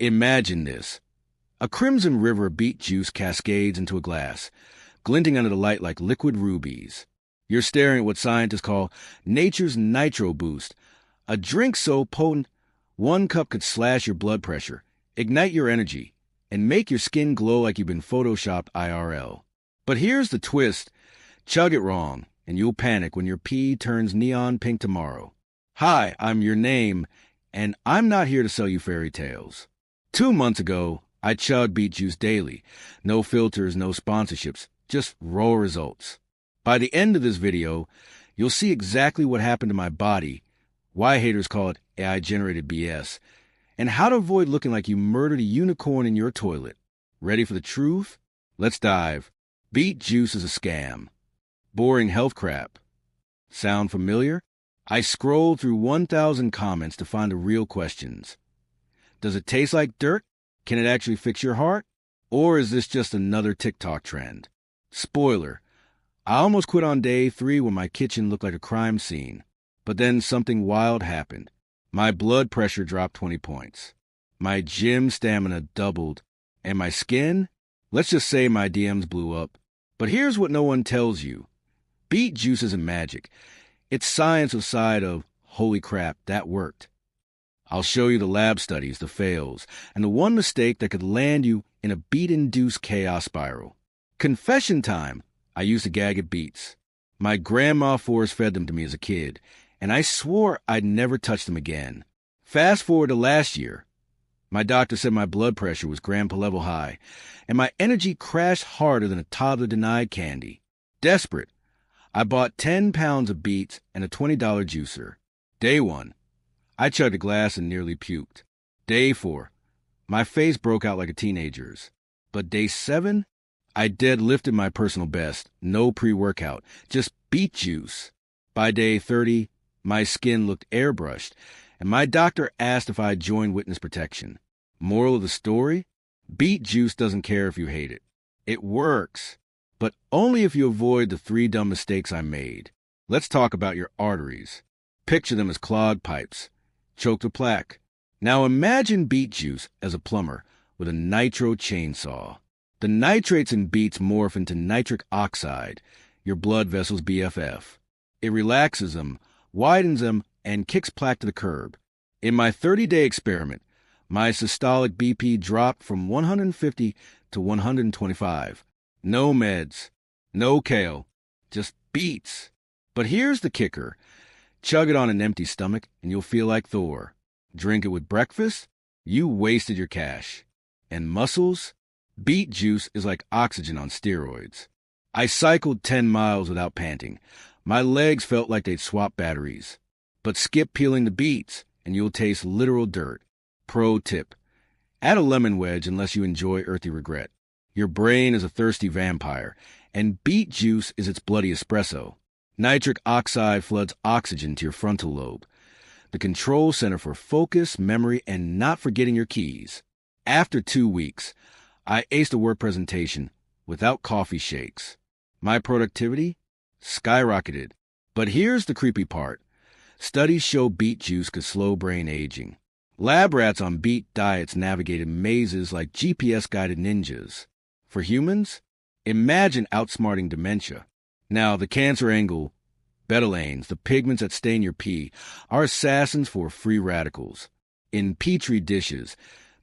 Imagine this. A crimson river of beet juice cascades into a glass, glinting under the light like liquid rubies. You're staring at what scientists call nature's nitro boost, a drink so potent 1 cup could slash your blood pressure, ignite your energy, and make your skin glow like you've been photoshopped IRL. But here's the twist. Chug it wrong, and you'll panic when your pee turns neon pink tomorrow. Hi, I'm your name, and I'm not here to sell you fairy tales. 2 months ago, I chugged beet juice daily. No filters, no sponsorships, just raw results. By the end of this video, you'll see exactly what happened to my body, why haters call it AI-generated BS, and how to avoid looking like you murdered a unicorn in your toilet. Ready for the truth? Let's dive. Beet juice is a scam. Boring health crap. Sound familiar? I scrolled through 1,000 comments to find the real questions. Does it taste like dirt? Can it actually fix your heart? Or is this just another TikTok trend? Spoiler, I almost quit on day 3 when my kitchen looked like a crime scene. But then something wild happened. My blood pressure dropped 20 points. My gym stamina doubled. And my skin? Let's just say my DMs blew up. But here's what no one tells you. Beet juice isn't magic. It's science aside of, holy crap, that worked. I'll show you the lab studies, the fails, and the one mistake that could land you in a beet-induced chaos spiral. Confession time. I used to gag at beets. My grandma force-fed them to me as a kid, and I swore I'd never touch them again. Fast forward to last year. My doctor said my blood pressure was grandpa level high, and my energy crashed harder than a toddler denied candy. Desperate, I bought 10 pounds of beets and a $20 juicer. Day 1. I chugged a glass and nearly puked. Day 4. My face broke out like a teenager's. But day 7, I deadlifted my personal best. No pre-workout, just beet juice. By day 30, my skin looked airbrushed, and my doctor asked if I'd join witness protection. Moral of the story? Beet juice doesn't care if you hate it. It works, but only if you avoid the 3 dumb mistakes I made. Let's talk about your arteries. Picture them as clogged pipes. Choked with plaque. Now imagine beet juice as a plumber with a nitro chainsaw. The nitrates in beets morph into nitric oxide, your blood vessel's BFF. It relaxes them, widens them, and kicks plaque to the curb. In my 30-day experiment, my systolic BP dropped from 150 to 125. No meds, no kale, just beets. But here's the kicker. Chug it on an empty stomach, and you'll feel like Thor. Drink it with breakfast? You wasted your cash. And muscles? Beet juice is like oxygen on steroids. I cycled 10 miles without panting. My legs felt like they'd swapped batteries. But skip peeling the beets, and you'll taste literal dirt. Pro tip. Add a lemon wedge unless you enjoy earthy regret. Your brain is a thirsty vampire, and beet juice is its bloody espresso. Nitric oxide floods oxygen to your frontal lobe, the control center for focus, memory, and not forgetting your keys. After 2 weeks, I aced a work presentation without coffee shakes. My productivity skyrocketed. But here's the creepy part. Studies show beet juice could slow brain aging. Lab rats on beet diets navigated mazes like GPS-guided ninjas. For humans, imagine outsmarting dementia. Now, the cancer angle, betalains, the pigments that stain your pee, are assassins for free radicals. In petri dishes,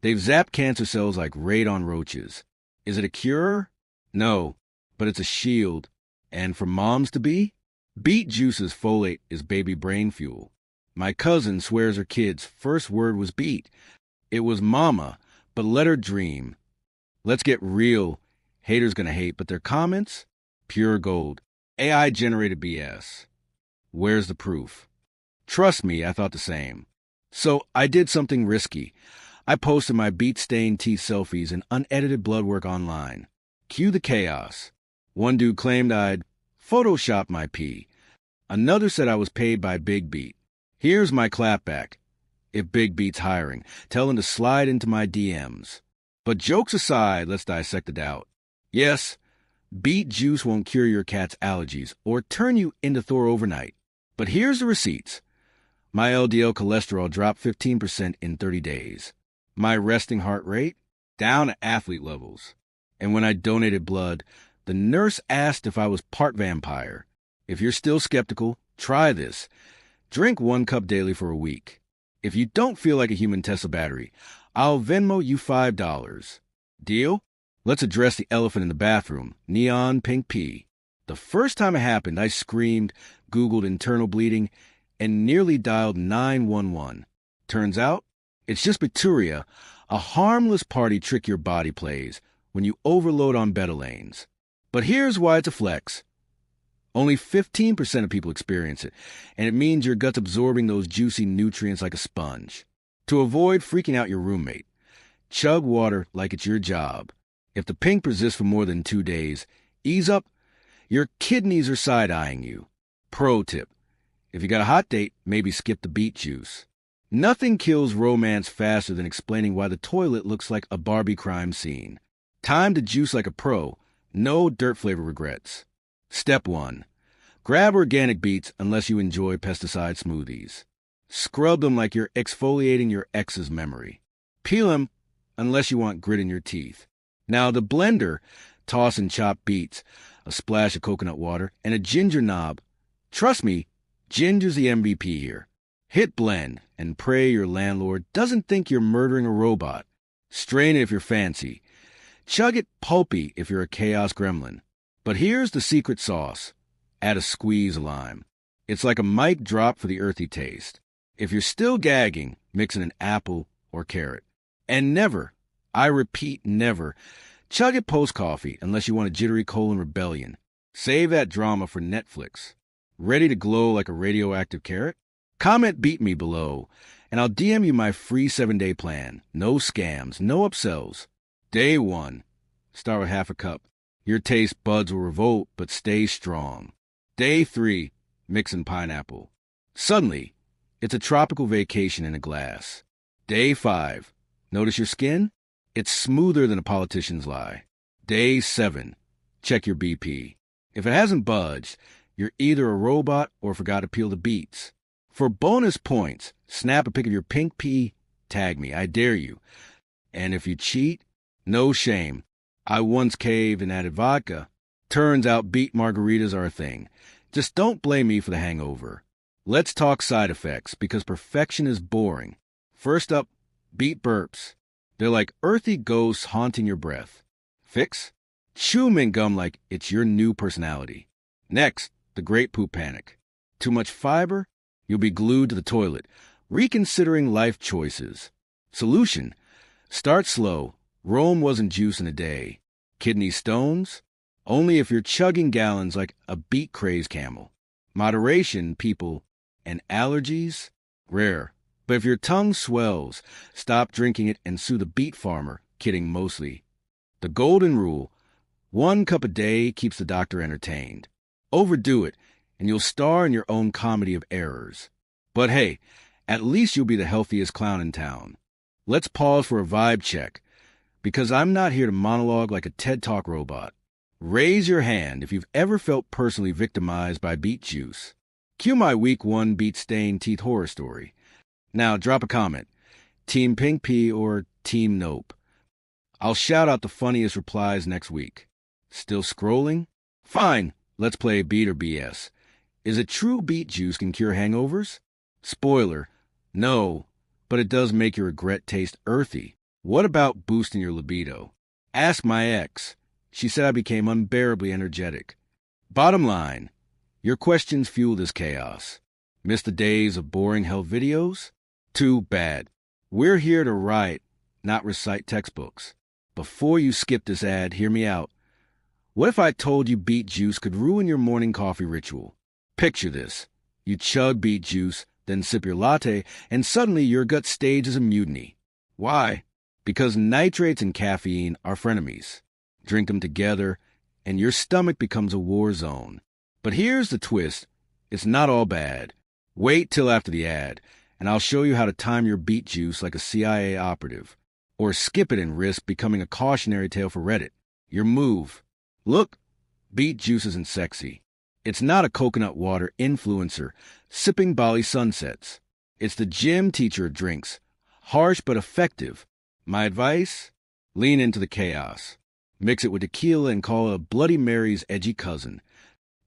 they've zapped cancer cells like radon roaches. Is it a cure? No, but it's a shield. And for moms-to-be, beet juice's folate is baby brain fuel. My cousin swears her kid's first word was beet. It was mama, but let her dream. Let's get real. Haters gonna hate, but their comments? Pure gold. AI-generated BS. Where's the proof? Trust me, I thought the same. So I did something risky. I posted my beet-stained teeth selfies and unedited blood work online. Cue the chaos. One dude claimed I'd photoshopped my pee. Another said I was paid by Big Beet. Here's my clapback. If Big Beet's hiring, tell him to slide into my DMs. But jokes aside, let's dissect the doubt. Yes, beet juice won't cure your cat's allergies or turn you into Thor overnight. But here's the receipts. My LDL cholesterol dropped 15% in 30 days. My resting heart rate down to athlete levels. And when I donated blood, the nurse asked if I was part vampire. If you're still skeptical, try this. Drink 1 cup daily for a week. If you don't feel like a human Tesla battery, I'll Venmo you $5. Deal? Let's address the elephant in the bathroom, neon pink pee. The first time it happened, I screamed, Googled internal bleeding, and nearly dialed 911. Turns out, it's just bacteria, a harmless party trick your body plays when you overload on betalanes. But here's why it's a flex. Only 15% of people experience it, and it means your gut's absorbing those juicy nutrients like a sponge. To avoid freaking out your roommate, chug water like it's your job. If the pink persists for more than 2 days, ease up. Your kidneys are side-eyeing you. Pro tip. If you got a hot date, maybe skip the beet juice. Nothing kills romance faster than explaining why the toilet looks like a Barbie crime scene. Time to juice like a pro. No dirt flavor regrets. Step 1. Grab organic beets unless you enjoy pesticide smoothies. Scrub them like you're exfoliating your ex's memory. Peel them unless you want grit in your teeth. Now the blender, toss and chop beets, a splash of coconut water, and a ginger knob. Trust me, ginger's the MVP here. Hit blend and pray your landlord doesn't think you're murdering a robot. Strain it if you're fancy. Chug it pulpy if you're a chaos gremlin. But here's the secret sauce. Add a squeeze of lime. It's like a mic drop for the earthy taste. If you're still gagging, mix in an apple or carrot. And never, I repeat never, chug it post-coffee unless you want a jittery colon rebellion. Save that drama for Netflix. Ready to glow like a radioactive carrot? Comment beat me below, and I'll DM you my free 7-day plan. No scams, no upsells. Day 1. Start with half a cup. Your taste buds will revolt, but stay strong. Day 3. Mix in pineapple. Suddenly, it's a tropical vacation in a glass. Day 5. Notice your skin? It's smoother than a politician's lie. Day 7. Check your BP. If it hasn't budged, you're either a robot or forgot to peel the beets. For bonus points, snap a pic of your pink pea, tag me, I dare you. And if you cheat, no shame. I once caved and added vodka. Turns out beet margaritas are a thing. Just don't blame me for the hangover. Let's talk side effects, because perfection is boring. First up, beet burps. They're like earthy ghosts haunting your breath. Fix? Chew mint gum like it's your new personality. Next, the great poop panic. Too much fiber? You'll be glued to the toilet, reconsidering life choices. Solution: start slow. Rome wasn't juice in a day. Kidney stones? Only if you're chugging gallons like a beet-crazed camel. Moderation, people. And allergies? Rare. But if your tongue swells, stop drinking it and sue the beet farmer, kidding mostly. The golden rule: 1 cup a day keeps the doctor entertained. Overdo it, and you'll star in your own comedy of errors. But hey, at least you'll be the healthiest clown in town. Let's pause for a vibe check, because I'm not here to monologue like a TED Talk robot. Raise your hand if you've ever felt personally victimized by beet juice. Cue my week 1 beet-stained teeth horror story. Now drop a comment. Team Pink Pea or Team Nope. I'll shout out the funniest replies next week. Still scrolling? Fine, let's play Beet or BS. Is it true beet juice can cure hangovers? Spoiler, no, but it does make your regret taste earthy. What about boosting your libido? Ask my ex. She said I became unbearably energetic. Bottom line, your questions fuel this chaos. Miss the days of boring health videos? Too bad. We're here to write, not recite textbooks. Before you skip this ad, hear me out. What if I told you beet juice could ruin your morning coffee ritual? Picture this. You chug beet juice, then sip your latte, and suddenly your gut stages a mutiny. Why? Because nitrates and caffeine are frenemies. Drink them together, and your stomach becomes a war zone. But here's the twist. It's not all bad. Wait till after the ad, and I'll show you how to time your beet juice like a CIA operative. Or skip it and risk becoming a cautionary tale for Reddit. Your move. Look, beet juice isn't sexy. It's not a coconut water influencer sipping Bali sunsets. It's the gym teacher of drinks. Harsh but effective. My advice? Lean into the chaos. Mix it with tequila and call it Bloody Mary's edgy cousin.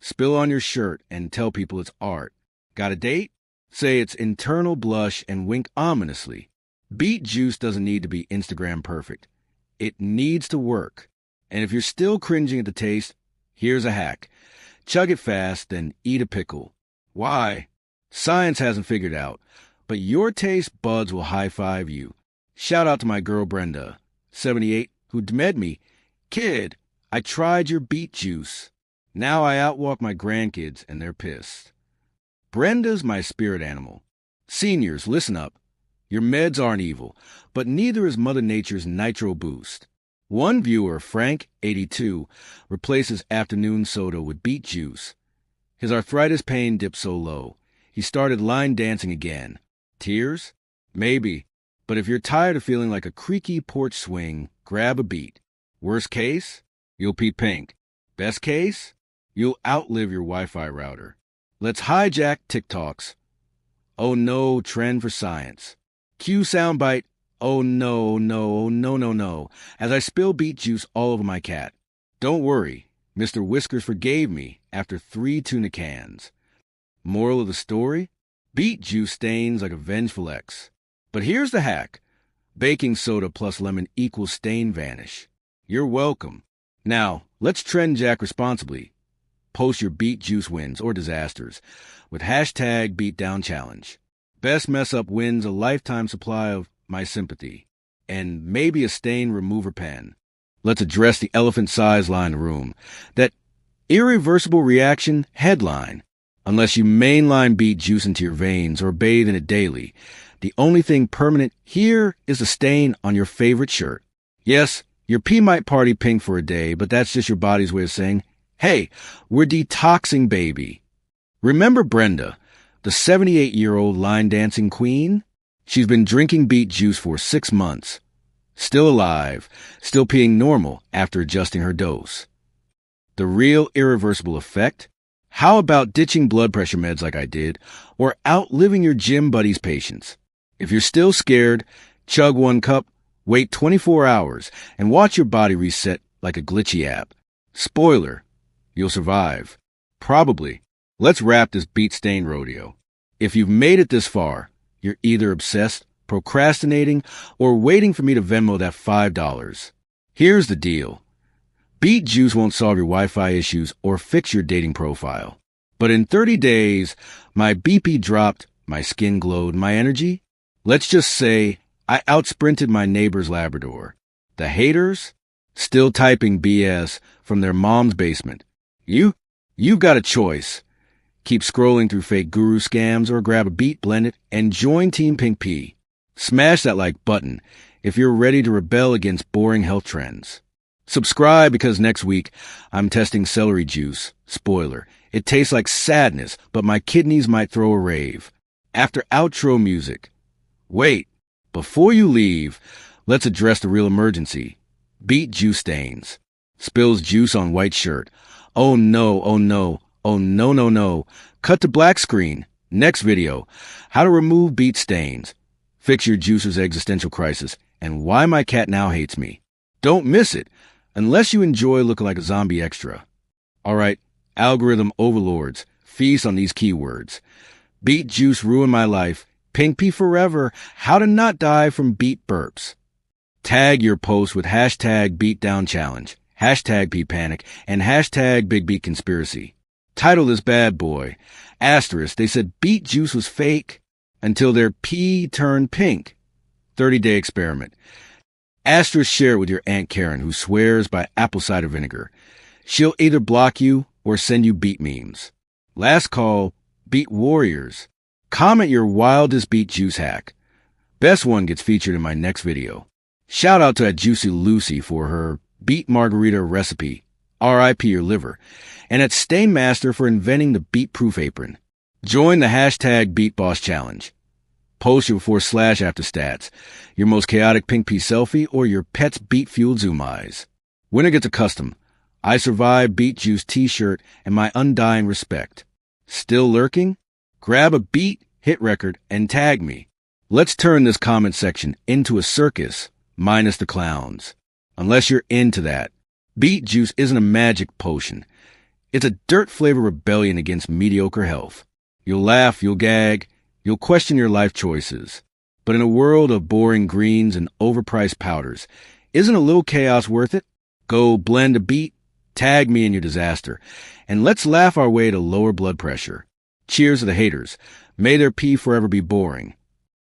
Spill on your shirt and tell people it's art. Got a date? Say it's internal blush and wink ominously. Beet juice doesn't need to be Instagram perfect. It needs to work. And if you're still cringing at the taste, here's a hack. Chug it fast, then eat a pickle. Why? Science hasn't figured out, but your taste buds will high-five you. Shout out to my girl Brenda, 78, who DM'd me, "Kid, I tried your beet juice. Now I outwalk my grandkids and they're pissed." Brenda's my spirit animal. Seniors, listen up. Your meds aren't evil, but neither is Mother Nature's Nitro Boost. One viewer, Frank, 82, replaces afternoon soda with beet juice. His arthritis pain dipped so low, he started line dancing again. Tears? Maybe. But if you're tired of feeling like a creaky porch swing, grab a beet. Worst case? You'll pee pink. Best case? You'll outlive your Wi-Fi router. Let's hijack TikToks. Oh no, trend for science. Cue soundbite. Oh no, no, no, no, no, as I spill beet juice all over my cat. Don't worry, Mr. Whiskers forgave me after 3 tuna cans. Moral of the story? Beet juice stains like a vengeful ex. But here's the hack. Baking soda plus lemon equals stain vanish. You're welcome. Now, let's trend jack responsibly. Post your beet juice wins or disasters with hashtag #BeatDownChallenge. Best mess up wins a lifetime supply of my sympathy and maybe a stain remover pen. Let's address the elephant-sized lie in the room. That irreversible reaction headline. Unless you mainline beet juice into your veins or bathe in it daily, the only thing permanent here is a stain on your favorite shirt. Yes, your pee might party pink for a day, but that's just your body's way of saying, hey, we're detoxing, baby. Remember Brenda, the 78-year-old line dancing queen? She's been drinking beet juice for 6 months. Still alive, still peeing normal after adjusting her dose. The real irreversible effect? How about ditching blood pressure meds like I did, or outliving your gym buddy's patience? If you're still scared, chug 1 cup, wait 24 hours, and watch your body reset like a glitchy app. Spoiler, you'll survive. Probably. Let's wrap this beet stain rodeo. If you've made it this far, you're either obsessed, procrastinating, or waiting for me to Venmo that $5. Here's the deal. Beet juice won't solve your Wi-Fi issues or fix your dating profile. But in 30 days, my BP dropped, my skin glowed, my energy? Let's just say I outsprinted my neighbor's Labrador. The haters? Still typing BS from their mom's basement. You've got a choice. Keep scrolling through fake guru scams or grab a beet, blend it, and join Team Pink Pea. Smash that like button if you're ready to rebel against boring health trends. Subscribe because next week I'm testing celery juice. Spoiler, it tastes like sadness, but my kidneys might throw a rave. After outro music. Wait, before you leave, let's address the real emergency. Beet juice stains. Spills juice on white shirt. Oh no, oh no, oh no, no, no. Cut to black screen. Next video. How to remove beet stains. Fix your juicer's existential crisis and why my cat now hates me. Don't miss it. Unless you enjoy looking like a zombie extra. Alright, algorithm overlords, feast on these keywords. Beet juice ruined my life. Pink pea forever. How to not die from beet burps. Tag your post with hashtag #BeatDownChallenge, hashtag #PeaPanic, and hashtag #BigBeatConspiracy. Title this bad boy. Asterisk, they said beet juice was fake until their pee turned pink. 30-day experiment. Asterisk, share it with your Aunt Karen, who swears by apple cider vinegar. She'll either block you or send you beet memes. Last call, beet warriors. Comment your wildest beet juice hack. Best one gets featured in my next video. Shout out to Juicy Lucy for her beet margarita recipe. R.I.P. your liver. And at Stainmaster for inventing the beet-proof apron. Join the hashtag BeatBossChallenge. Post your before / after stats, your most chaotic pink pea selfie, or your pet's beet-fueled zoom eyes. Winner gets a custom I Survived Beet Juice t-shirt and my undying respect. Still lurking? Grab a beet hit record and tag me. Let's turn this comment section into a circus minus the clowns. Unless you're into that. Beet juice isn't a magic potion. It's a dirt-flavored rebellion against mediocre health. You'll laugh, you'll gag, you'll question your life choices. But in a world of boring greens and overpriced powders, isn't a little chaos worth it? Go blend a beet, tag me in your disaster, and let's laugh our way to lower blood pressure. Cheers to the haters. May their pee forever be boring.